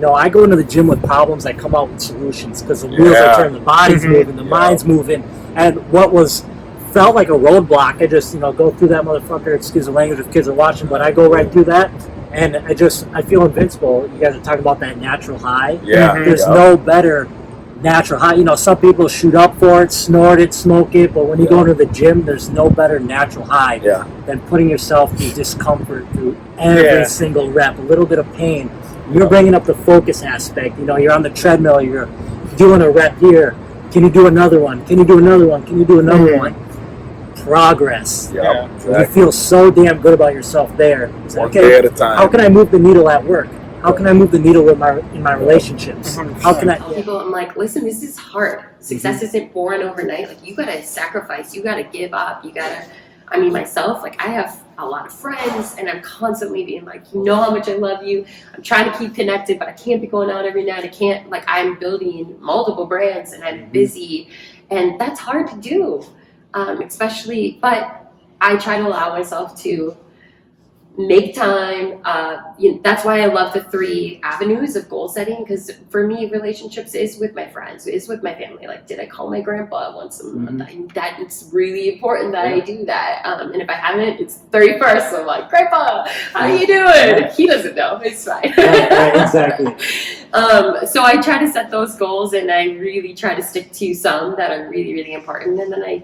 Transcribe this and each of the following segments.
I go into the gym with problems, I come out with solutions because the wheels are turning, the body's moving, the mind's moving. And what felt like a roadblock, I just, go through that motherfucker, excuse the language if kids are watching, but I go right through that. And I feel invincible. You guys are talking about that natural high. Yeah. There's no better natural high. Some people shoot up for it, snort it, smoke it, but when you go into the gym, there's no better natural high than putting yourself through discomfort through every single rep, a little bit of pain. You're bringing up the focus aspect. You're on the treadmill, you're doing a rep here. Can you do another one? Can you do another one? Can you do another one? Progress. Exactly. You feel so damn good about yourself there. One day at a time. How can I move the needle at work? How can I move the needle in my relationships? How can I? People, I'm like, listen, this is hard. Success isn't born overnight. Like, you gotta sacrifice. You gotta give up. You gotta. I mean, myself, like, I have a lot of friends, and I'm constantly being like, you know how much I love you. I'm trying to keep connected, but I can't be going out every night. I can't. Like, I'm building multiple brands, and I'm busy, and that's hard to do. Especially, but I try to allow myself to make time. That's why I love the 3 avenues of goal setting, because for me, relationships is with my friends, is with my family. Like, did I call my grandpa once a month? That it's really important that I do that. And if I haven't, it's 31st. So I'm like, Grandpa, how you doing? He doesn't know. It's fine. Right, exactly. So I try to set those goals, and I really try to stick to some that are really, really important. And then I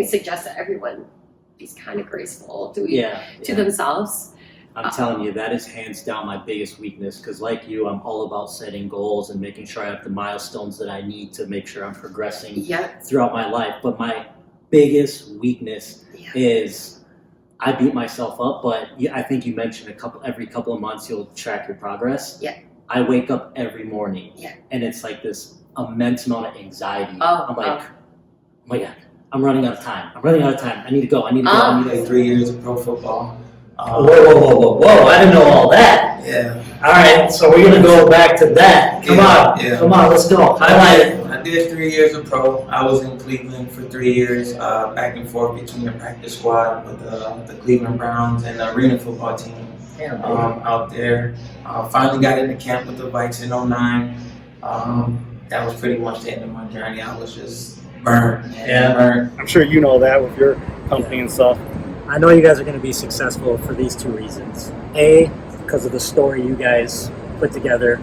suggest that everyone be kind of graceful to themselves. I'm telling you, that is hands down my biggest weakness, because like you, I'm all about setting goals and making sure I have the milestones that I need to make sure I'm progressing throughout my life. But my biggest weakness is I beat myself up, but I think you mentioned every couple of months you'll track your progress. Yeah. I wake up every morning and it's like this immense amount of anxiety. I'm like, oh my God, I'm running out of time. I need to go. I played 3 years of pro football. Whoa. I didn't know all that. Yeah. All right, so we're going to go back to that. Come on, let's go. Highlight it. I did 3 years of pro. I was in Cleveland for 3 years, back and forth between the practice squad with the Cleveland Browns and the arena football team out there. Finally got into camp with the Vikes in 2009. That was pretty much the end of my journey. I was just burned. I'm sure you know that with your company and stuff. I know you guys are going to be successful for these 2 reasons. A, because of the story you guys put together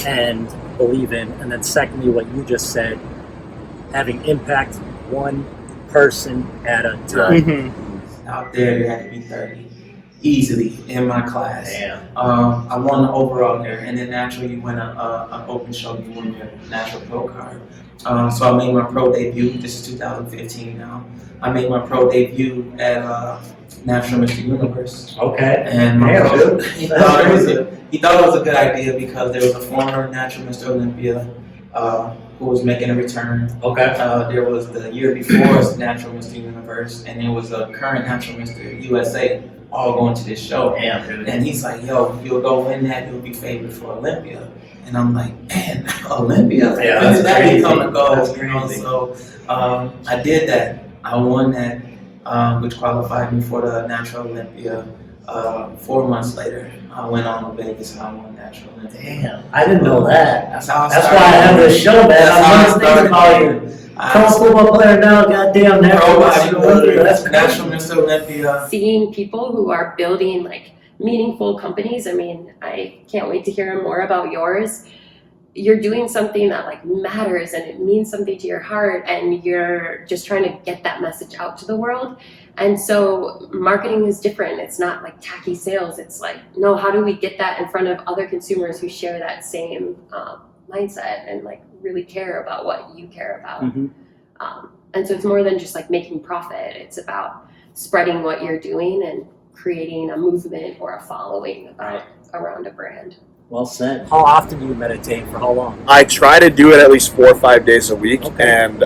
and believe in. And then secondly, what you just said, having impact one person at a time. Out there, there had to be 30 easily in my class. Damn. I won the overall there, and then naturally you win an open show, you win your natural pro card. So I made my pro debut. This is 2015 now. I made my pro debut at National Mr. Universe. Okay. And my coach, he thought it was a good idea because there was a former Natural Mr. Olympia who was making a return. Okay. There was the year before Natural Mr. Universe, and there was a current Natural Mr. USA all going to this show. Damn, dude. And he's like, yo, you'll go win that, you'll be favored for Olympia. And I'm like, man, Olympia? Yeah, When did that crazy. become a goal? That's crazy. So I did that. I won that, which qualified me for the Natural Olympia. 4 months later, I went on to Vegas and I won Natural Olympia. Damn, I didn't know that. That's how I That's started. why I have this show, man. That's how I I'm thinking about you. Pro football player now, goddamn, Natural Olympia. That's crazy. National Mr. Olympia. Seeing people who are building like meaningful companies, I mean, I can't wait to hear more about yours. You're doing something that like matters and it means something to your heart, and you're just trying to get that message out to the world. And so marketing is different. It's not like tacky sales. It's like, no, how do we get that in front of other consumers who share that same mindset and like really care about what you care about? And so it's more than just like making profit. It's about spreading what you're doing and creating a movement or a following around a brand. Well said. How often do you meditate? For how long? I try to do it at least 4 or 5 days a week, and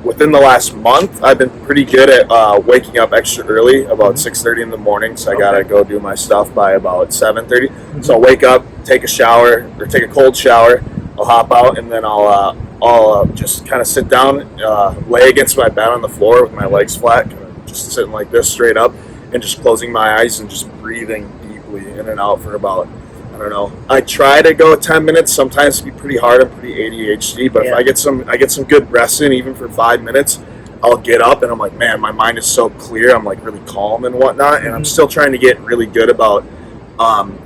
within the last month, I've been pretty good at waking up extra early, about 6:30 in the morning. So I gotta go do my stuff by about 7:30. So I'll wake up, take a shower or take a cold shower. I'll hop out, and then I'll just kind of sit down, lay against my bed on the floor with my legs flat, kind of just sitting like this straight up, and just closing my eyes and just breathing deeply in and out for about I don't know. I try to go 10 minutes. Sometimes it'd be pretty hard. I'm pretty ADHD, but if I get some good rest in, even for 5 minutes, I'll get up and I'm like, man, my mind is so clear. I'm like really calm and whatnot. And I'm still trying to get really good about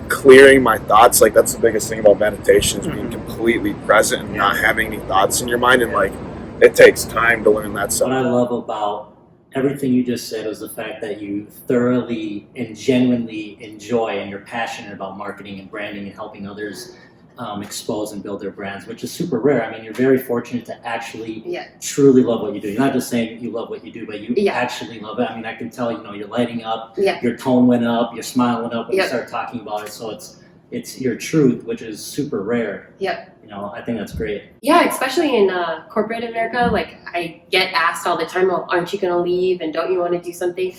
clearing my thoughts. Like that's the biggest thing about meditation is being completely present and not having any thoughts in your mind. And like, it takes time to learn that stuff. What I love about everything you just said was the fact that you thoroughly and genuinely enjoy and you're passionate about marketing and branding and helping others expose and build their brands, which is super rare. I mean, you're very fortunate to actually truly love what you do. You're not just saying you love what you do, but you actually love it. I mean, I can tell, you're lighting up, your tone went up, your smile went up when you start talking about it. So it's your truth, which is super rare. I think that's great. Yeah, especially in corporate America, like I get asked all the time, well, aren't you going to leave and don't you want to do something?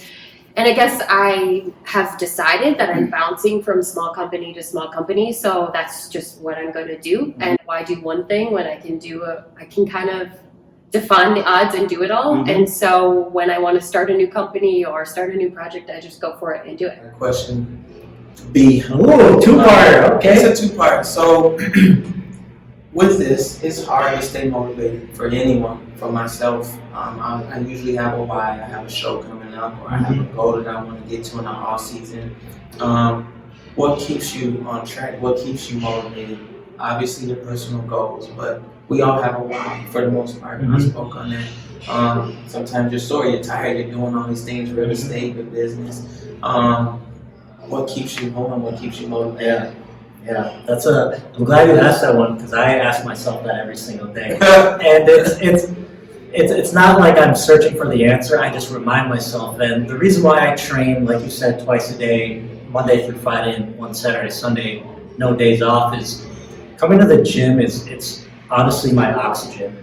And I guess I have decided that I'm bouncing from small company to small company, so that's just what I'm going to do. And why do one thing when I can kind of define the odds and do it all. And so when I want to start a new company or start a new project, I just go for it and do it. Question B. Ooh, two-parter. Okay. It's a two-part. So with this, it's hard to stay motivated for anyone. For myself, I usually have a why. I have a show coming up, or I have a goal that I want to get to in the off season. What keeps you on track? What keeps you motivated? Obviously, the personal goals, but we all have a why for the most part. I spoke on that. Sometimes you're sore, you're tired, you're doing all these things, real estate, the business. What keeps you going? What keeps you motivated? Yeah, I'm glad you asked that one because I ask myself that every single day. And it's not like I'm searching for the answer. I just remind myself. And the reason why I train, like you said, twice a day, Monday through Friday, and one Saturday, Sunday, no days off, is coming to the gym. It's honestly my oxygen.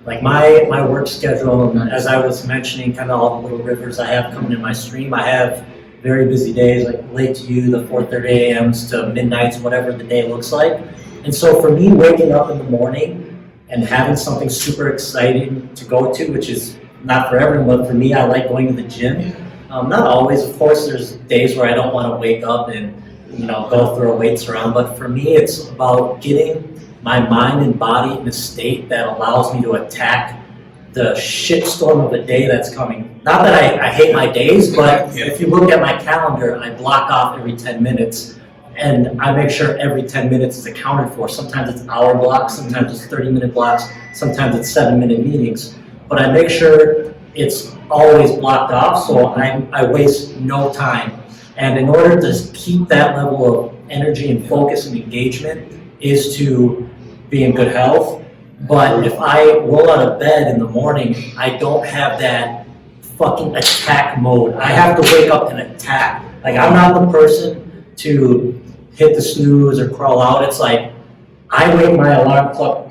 Like my work schedule, and as I was mentioning, kind of all the little rivers I have coming in my stream. I have very busy days, like late to you, the 4:30 a.m.s to midnights, whatever the day looks like. And so for me, waking up in the morning and having something super exciting to go to, which is not for everyone, but for me, I like going to the gym. Not always, of course, there's days where I don't want to wake up and go throw weights around, but for me, it's about getting my mind and body in a state that allows me to attack the shitstorm of the day that's coming. Not that I hate my days, but if you look at my calendar, I block off every 10 minutes and I make sure every 10 minutes is accounted for. Sometimes it's hour blocks, sometimes it's 30-minute blocks, sometimes it's 7-minute meetings. But I make sure it's always blocked off so I waste no time. And in order to keep that level of energy and focus and engagement is to be in good health. But if I roll out of bed in the morning, I don't have that fucking attack mode. I have to wake up and attack. Like, I'm not the person to hit the snooze or crawl out. It's like, I wake my alarm clock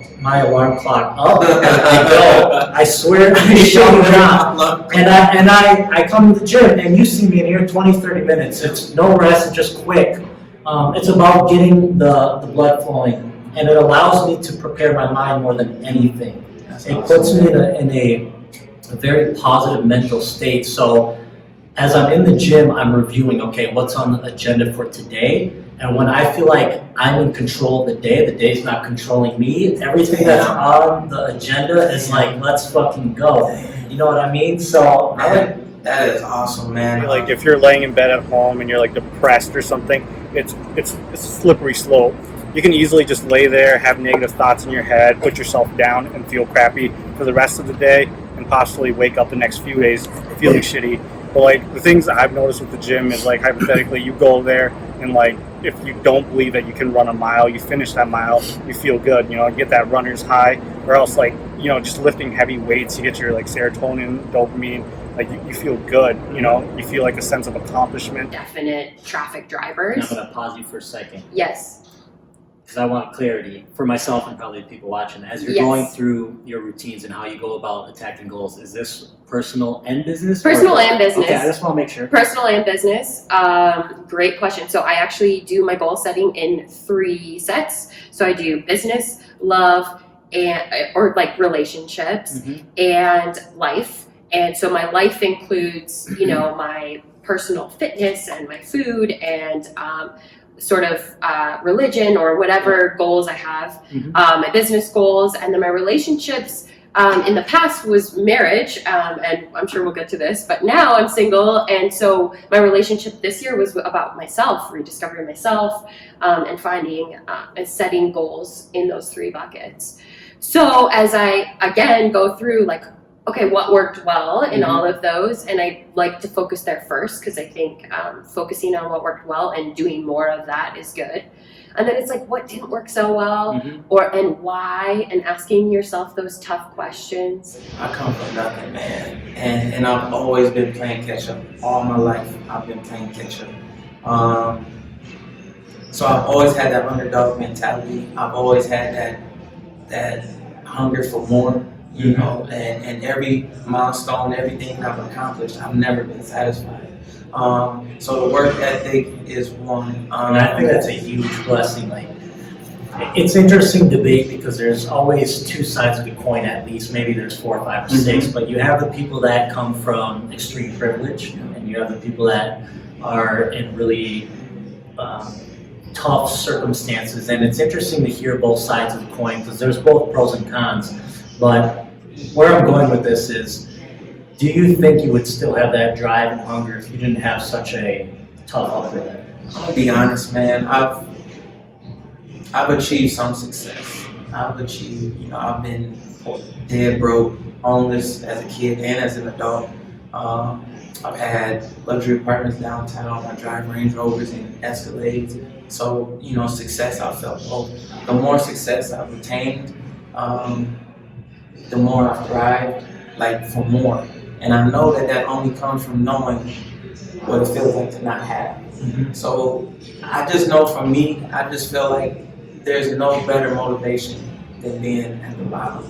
up and I go. I swear I shut it down. And I come to the gym and you see me in here 20, 30 minutes. It's no rest, it's just quick. It's about getting the blood flowing. And it allows me to prepare my mind more than anything. It puts me in a very positive mental state. So as I'm in the gym, I'm reviewing, okay, what's on the agenda for today? And when I feel like I'm in control of the day's not controlling me. Everything that's on the agenda is like, let's fucking go. You know what I mean? So that is awesome, man. Like if you're laying in bed at home and you're like depressed or something, it's a slippery slope. You can easily just lay there, have negative thoughts in your head, put yourself down and feel crappy for the rest of the day and possibly wake up the next few days feeling shitty. But like the things that I've noticed with the gym is like hypothetically you go there and like if you don't believe that you can run a mile, you finish that mile, you feel good, get that runner's high, or else like, just lifting heavy weights, you get your like serotonin, dopamine, like you feel good, you feel like a sense of accomplishment. Definite traffic drivers. I'm gonna pause you for a second. Yes. Because I want clarity for myself and probably the people watching. As you're going through your routines and how you go about attacking goals, is this personal and business? Personal and business. Okay, I just want to make sure. Personal and business. Great question. So I actually do my goal setting in 3 sets. So I do business, love, or like relationships and life. And so my life includes, my personal fitness and my food and sort of religion or whatever goals I have, my business goals, and then my relationships. In the past was marriage, and I'm sure we'll get to this, but now I'm single, and so my relationship this year was about myself, rediscovering myself, and finding and setting goals in those 3 buckets. So as I, again, go through like, okay, what worked well in all of those, and I like to focus there first, because I think focusing on what worked well and doing more of that is good. And then it's like, what didn't work so well, and why, and asking yourself those tough questions. I come from nothing, man, and I've always been playing catch up. All my life, I've been playing catch up. So I've always had that underdog mentality. I've always had that hunger for more, you know, and every milestone, everything I've accomplished, I've never been satisfied. So the work ethic is one. And I think that's a huge blessing. Like, it's interesting debate because there's always 2 sides of the coin, at least. Maybe there's 4 or 5 or 6, but you have the people that come from extreme privilege, and you have the people that are in really tough circumstances. And it's interesting to hear both sides of the coin because there's both pros and cons. But where I'm going with this is, do you think you would still have that drive and hunger if you didn't have such a tough upbringing? I'll be honest, man. I've achieved some success. I've been dead broke, homeless as a kid and as an adult. I've had luxury apartments downtown. I drive Range Rovers and Escalades. So, you know, success I felt both. The more success I've attained, the more I've thrived, like for more. And I know that only comes from knowing what it feels like to not have. So I just know for me, I just feel like there's no better motivation than being at the bottom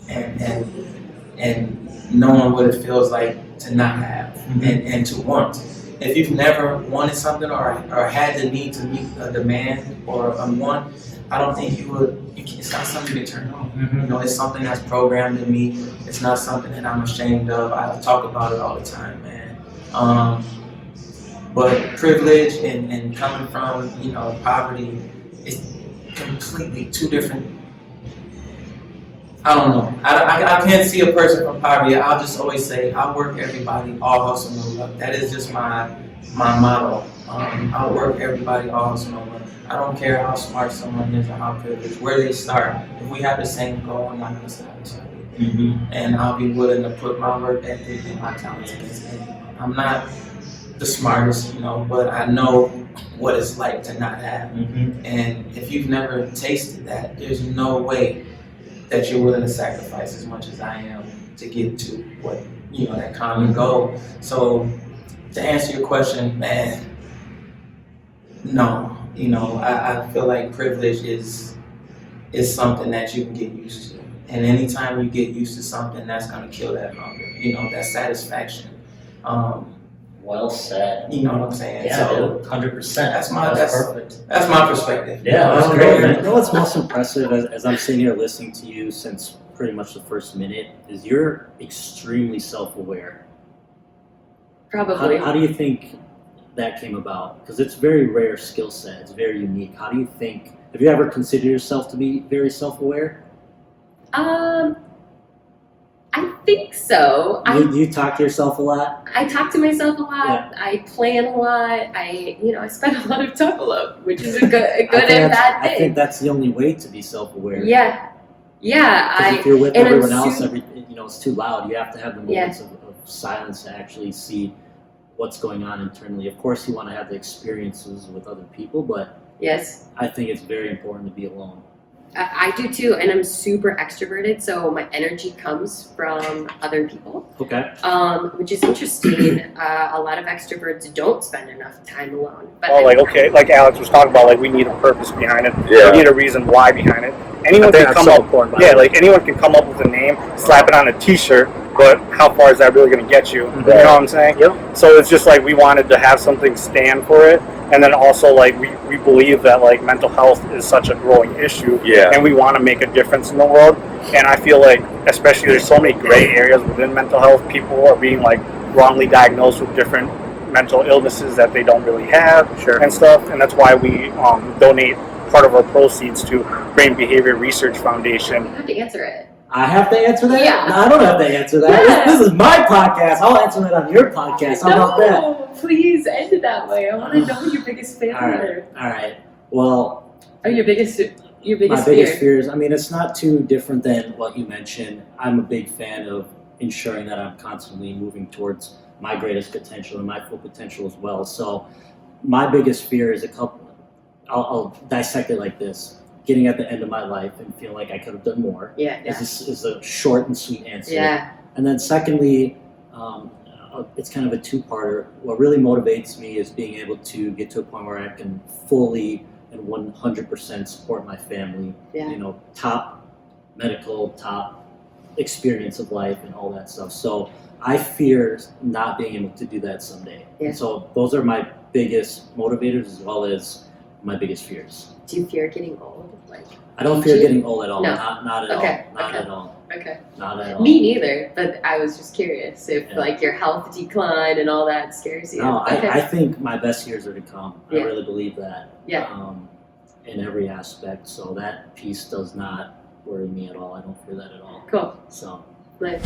and knowing what it feels like to not have and to want. If you've never wanted something or had the need to meet a demand or a want, I don't think you would. It's not something you can turn on. You know, it's something that's programmed in me. It's not something that I'm ashamed of. I talk about it all the time, man. But privilege and coming from, you know, poverty is completely 2 different. I don't know. I can't see a person from poverty. I'll just always say, I work everybody, all hustle, no luck. That is just my motto. I work everybody, all hustle, no luck. I don't care how smart someone is or how privileged, where they start. If we have the same goal, I'm not going to stop. And I'll be willing to put my work ethic and my talents against anyone. I'm not the smartest, you know, but I know what it's like to not have. And if you've never tasted that, there's no way that you're willing to sacrifice as much as I am to get to what, you know, that common goal. So to answer your question, man, no. You know, I feel like privilege is something that you can get used to. And anytime you get used to something, that's going to kill that hunger, you know, that satisfaction. Well said. You know what I'm saying? Yeah, so 100%. That's perfect. That's my perspective. Yeah, that's great, man. You know what's most impressive as I'm sitting here listening to you since pretty much the first minute is you're extremely self-aware. Probably. How do you think that came about? Because it's a very rare skill set. It's very unique. How do you think, have you ever considered yourself to be very self-aware? I think so. Do you talk to yourself a lot? I talk to myself a lot. Yeah. I plan a lot. I spend a lot of time alone, which is a good and bad thing. I think that's the only way to be self-aware. Yeah. If you're with everyone else, it's too loud. You have to have the moments of silence to actually see what's going on internally. Of course, you want to have the experiences with other people, but yes, I think it's very important to be alone. I do too, and I'm super extroverted, so my energy comes from other people. Okay. Which is interesting. A lot of extroverts don't spend enough time alone. But like Alex was talking about, like we need a purpose behind it. Yeah. We need a reason why behind it. Anyone can come up. Anyone can come up with a name, slap it on a T-shirt, but how far is that really going to get you? You know what I'm saying? Yep. So it's just like we wanted to have something stand for it. And then also, like, we believe that, like, mental health is such a growing issue. Yeah. And we want to make a difference in the world. And I feel like, especially there's so many gray areas within mental health. People are being, like, wrongly diagnosed with different mental illnesses that they don't really have Sure. and stuff. And that's why we donate part of our proceeds to Brain Behavior Research Foundation. You have to answer it. I have to answer that? Yeah. No, I don't have to answer that. Yeah. This is my podcast. I'll answer that on your podcast. How about that? No, please end it that way. I want to know who your biggest fears are. All right. Well, Your biggest my biggest fears. I mean, it's not too different than what you mentioned. I'm a big fan of ensuring that I'm constantly moving towards my greatest potential and my full potential as well. So, my biggest fear is a couple. I'll dissect it like this: getting at the end of my life and feeling like I could have done more. Yeah. Is a short and sweet answer. Yeah. And then secondly, it's kind of a two-parter. What really motivates me is being able to get to a point where I can fully and 100% support my family. Yeah. You know, top medical, top experience of life and all that stuff. So I fear not being able to do that someday. Yeah. And so those are my biggest motivators as well as my biggest fears. Do you fear getting old? Like, I don't fear getting old at all. No. Not at Okay, all. Not okay. at all. okay. Not at all. Me neither, but I was just curious if Yeah. like your health decline and all that scares you. No, Okay. I think my best years are to come. Yeah. I really believe that. Yeah. In every aspect. So that piece does not worry me at all. I don't fear that at all. Cool. So Nice.